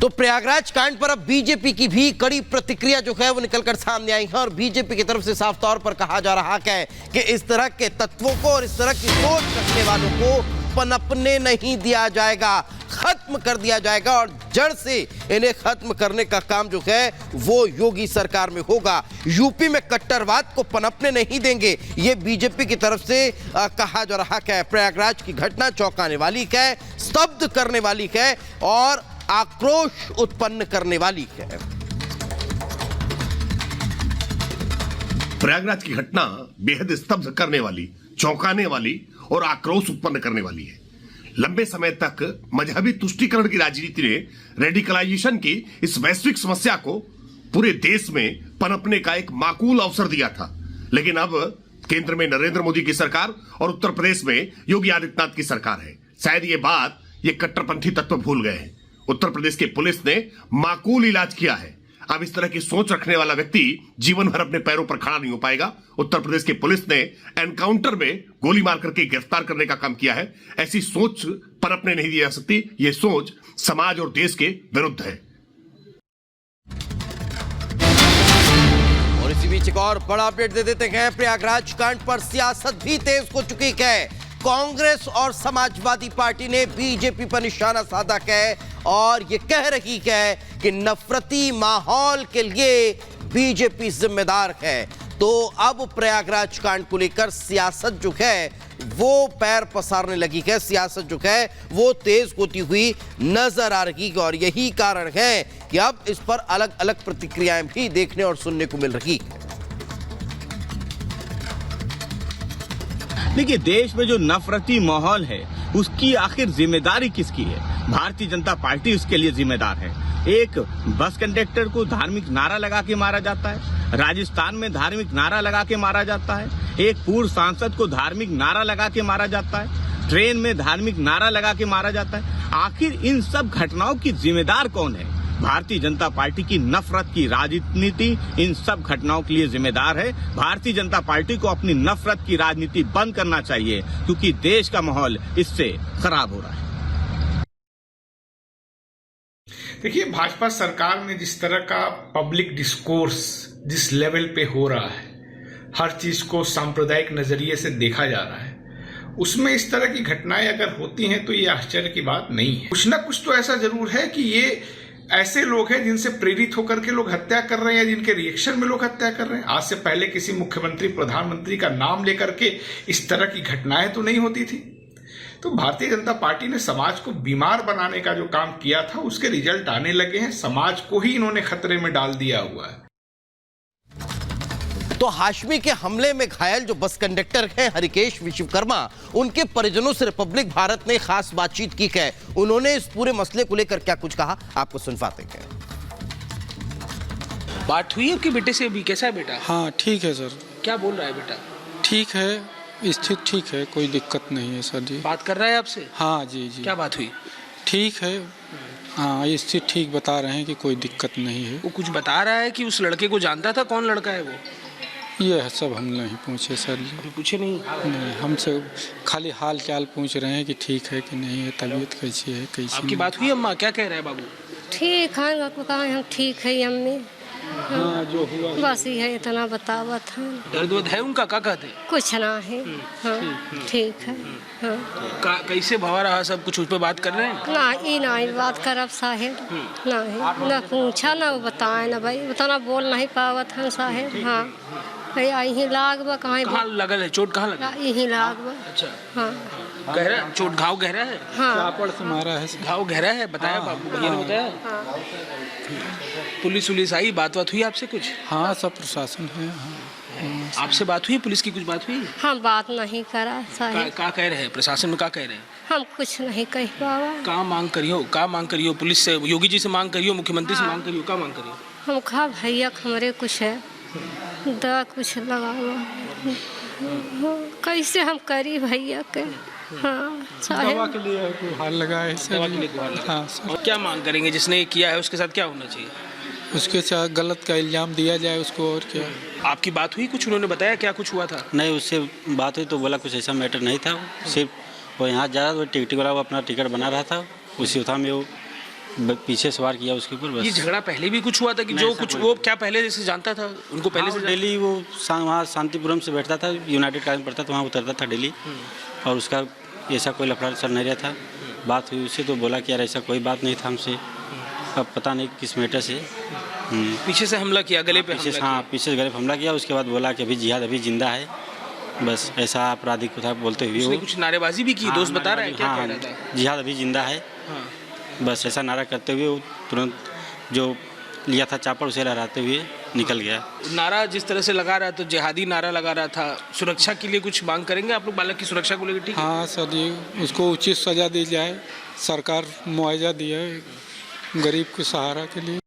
तो प्रयागराज कांड पर अब बीजेपी की भी कड़ी प्रतिक्रिया जो है वो निकलकर सामने आई है और बीजेपी की तरफ से साफ तौर पर कहा जा रहा है कि इस तरह के तत्वों को और इस तरह की सोच रखने वालों को पनपने नहीं दिया जाएगा, खत्म कर दिया जाएगा और जड़ से इन्हें खत्म करने का काम जो है वो योगी सरकार में होगा। यूपी में कट्टरवाद को पनपने नहीं देंगे, ये बीजेपी की तरफ से कहा जा रहा है। प्रयागराज की घटना चौंकाने वाली है, स्तब्ध करने वाली है और आक्रोश उत्पन्न करने वाली है। प्रयागराज की घटना बेहद स्तब्ध करने वाली, चौंकाने वाली और आक्रोश उत्पन्न करने वाली है। लंबे समय तक मजहबी तुष्टीकरण की राजनीति ने रेडिकलाइजेशन की इस वैश्विक समस्या को पूरे देश में पनपने का एक माकूल अवसर दिया था, लेकिन अब केंद्र में नरेंद्र मोदी की सरकार और उत्तर प्रदेश में योगी आदित्यनाथ की सरकार है। शायद ये कट्टरपंथी तत्व भूल गए हैं। उत्तर प्रदेश की पुलिस ने माकूल इलाज किया है। अब इस तरह की सोच रखने वाला व्यक्ति जीवन भर अपने पैरों पर खड़ा नहीं हो पाएगा। उत्तर प्रदेश की पुलिस ने एनकाउंटर में गोली मार करके गिरफ्तार करने का काम किया है। ऐसी सोच पनपने नहीं दी जा सकती। ये सोच समाज और देश के विरुद्ध है। और इसी बीच एक और बड़ा अपडेट दे देते हैं। प्रयागराज कांड पर सियासत भी तेज हो चुकी है। कांग्रेस और समाजवादी पार्टी ने बीजेपी पर निशाना साधा है और ये कह रही है कि नफरती माहौल के लिए बीजेपी जिम्मेदार है। तो अब प्रयागराज कांड को लेकर सियासत जो है वो पैर पसारने लगी है, सियासत जो है वो तेज होती हुई नजर आ रही है और यही कारण है कि अब इस पर अलग अलग प्रतिक्रियाएं भी देखने और सुनने को मिल रही है। देखिए, देश में जो नफरती माहौल है उसकी आखिर जिम्मेदारी किसकी है? भारतीय जनता पार्टी उसके लिए जिम्मेदार है। एक बस कंडक्टर को धार्मिक नारा लगा के मारा जाता है, राजस्थान में धार्मिक नारा लगा के मारा जाता है, एक पूर्व सांसद को धार्मिक नारा लगा के मारा जाता है, ट्रेन में धार्मिक नारा लगा के मारा जाता है। आखिर इन सब घटनाओं की जिम्मेदार कौन है? भारतीय जनता पार्टी की नफरत की राजनीति इन सब घटनाओं के लिए जिम्मेदार है। भारतीय जनता पार्टी को अपनी नफरत की राजनीति बंद करना चाहिए क्योंकि देश का माहौल इससे खराब हो रहा है। देखिए, भाजपा सरकार में जिस तरह का पब्लिक डिस्कोर्स जिस लेवल पे हो रहा है, हर चीज को सांप्रदायिक नजरिए से देखा जा रहा है, उसमें इस तरह की घटनाएं अगर होती हैं तो ये आश्चर्य की बात नहीं है। कुछ ना कुछ तो ऐसा जरूर है कि ये ऐसे लोग हैं जिनसे प्रेरित होकर के लोग हत्या कर रहे हैं या जिनके रिएक्शन में लोग हत्या कर रहे हैं। आज से पहले किसी मुख्यमंत्री प्रधानमंत्री का नाम लेकर के इस तरह की घटनाएं तो नहीं होती थी। तो भारतीय जनता पार्टी ने समाज को बीमार बनाने का जो काम किया था उसके रिजल्ट आने लगे हैं। समाज को ही इन्होंने खतरे में डाल दिया हुआ है। तो हाशमी के हमले में घायल जो बस कंडक्टर हैं हरिकेश विश्वकर्मा, उनके परिजनों से रिपब्लिक भारत ने खास बातचीत की है। उन्होंने इस पूरे मसले को लेकर क्या कुछ कहा, आपको सुनवाते हैं। बात हुई आपके बेटे से? अभी कैसा है बेटा? हाँ ठीक है सर। क्या बोल रहा है बेटा? ठीक है, स्थिति ठीक है, कोई दिक्कत नहीं है सर जी। बात कर रहा है आपसे? हाँ जी जी। क्या बात हुई? ठीक है, हाँ स्थिति ठीक बता रहे हैं कि कोई दिक्कत नहीं है। वो कुछ बता रहा है कि उस लड़के को जानता था? कौन लड़का है वो? ये सब हम नहीं पूछे सर जी। अभी पूछे नहीं? नहीं, हमसे खाली हाल चाल पूछ रहे हैं कि ठीक है कि नहीं है, तबीयत कैसी है कैसी। आपकी बात हुई अम्मा? क्या कह रहे हैं बाबू? ठीक है, आपको कहा हम ठीक है अम्मी। हाँ जो हुआ बस ये इतना बतावा था। दर्द वर्द है उनका? क्या कहते? कुछ ना है। हाँ ठीक है। हाँ कैसे भवा रहा सब कुछ? उस पर बात कर रहे हैं? ना बात करब साहेब ना है, ना पूछा ना बताए ना भाई, उतना बोल नहीं पावत हम साहेब। हाँ भाई यही लागबा। कहाँ लगल है चोट? कहाँ लगा? यही लागबा। अच्छा, हाँ गहरा चोट? घाव गहरा है? हाँ चापड़ से मारा है। घाव गहरा है बताया बाबू भैया ने बताया? पुलिस आई? बात हुई आपसे कुछ? हाँ सब प्रशासन है। हाँ आपसे बात हुई? पुलिस की कुछ बात हुई? हम बात नहीं करा साहेब। क्या कह रहे हैं प्रशासन में? क्या कह रहे हैं? हम कुछ नहीं कह पावा। क्या मांग करियो? पुलिस से, योगी जी से मांग करियो, मुख्यमंत्री से मांग करियो? क्या मांग करियो? हम खा भैया हमारे कुछ है दवा कुछ लगावा, कैसे हम करी भैया के? हाँ दवा के लिए गुहार लगाए सर। दवा के लिए गुहार लगाए। हाँ सर। और क्या मांग करेंगे? जिसने किया है उसके साथ क्या होना चाहिए? उसके साथ गलत का इल्जाम दिया जाए उसको, और क्या। आपकी बात हुई? कुछ उन्होंने बताया क्या कुछ हुआ था? नहीं, उससे बात हुई तो बोला कुछ ऐसा मैटर नहीं था। सिर्फ वो यहाँ जा रहा था, टिकट वाला वो अपना टिकट बना रहा था, उसी था में वो पीछे सवार किया उसके ऊपर ये बस। झगड़ा पहले भी कुछ हुआ था कि नहीं, जो ऐसा कुछ कोई वो क्या पहले से जानता था उनको पहले से डेली वो वहाँ शांतिपुरम से बैठता था, यूनाइटेड कॉलेज में पढ़ता था, वहाँ उतरता था डेली, और उसका ऐसा कोई लफड़ा चल नहीं रहा था। बात हुई उससे तो बोला कि यार ऐसा कोई बात नहीं था हमसे, अब पता नहीं किस मैटर से पीछे से हमला किया, गले पे पीछे हमला हाँ पीछे से गले पे हमला किया। उसके बाद बोला कि अभी जिहाद अभी जिंदा है, बस ऐसा आपराधिक था बोलते हुए उसने वो कुछ नारेबाजी भी की, दोस्त बता रहा है क्या कह रहा था? जिहाद अभी जिंदा है, बस ऐसा नारा करते हुए वो तुरंत जो लिया था चापड़ उसे लहराते हुए निकल गया। नारा जिस तरह से लगा रहा था, जिहादी नारा लगा रहा था, सुरक्षा के लिए कुछ मांग करेंगे आप लोग बालक की सुरक्षा को लेकर? ठीक है, हाँ सर, ये उसको उचित सज़ा दी जाए, सरकार मुआवजा दिए गरीब के सहारा के लिए।